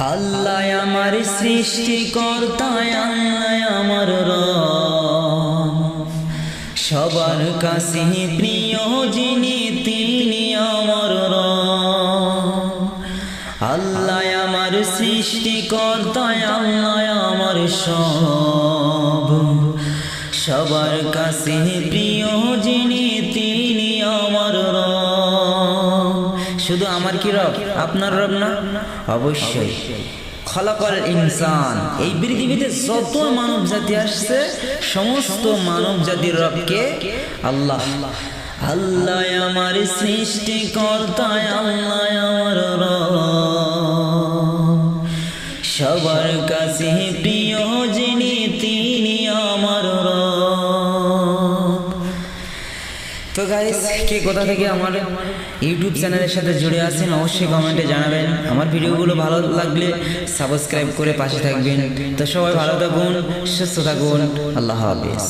আল্লাহ আমার সৃষ্টিকর্তা, আল্লাহ আমার রব, সবার কাছে প্রিয় যিনি তিনি আমার রব। আল্লাহ আমার সৃষ্টিকর্তা, আল্লাহ আমার সব, সবার কাছে প্রিয় যিনি তিনি আমার রব। শুধু আমার কি রব, আপনার রব না? অবশ্যই। খলাকাল ইনসান, এই পৃথিবীতে যত মানব জাতি আসছে সমস্ত মানব জাতির রবকে আল্লাহ। আল্লাহ আমার সৃষ্টিকর্তা, আল্লাহ আমার রব, সবার কাছে প্রিয় যিনি তিনি আমার রব। তো গাইস, কে কোথা থেকে আমার ইউটিউব চ্যানেলের সাথে জুড়ে আছেন অবশ্যই কমেন্টে জানাবেন। আমার ভিডিওগুলো ভালো লাগলে সাবস্ক্রাইব করে পাশে থাকবেন। তো সবাই ভালো থাকুন, সুস্থ থাকুন। আল্লাহ হাফেজ।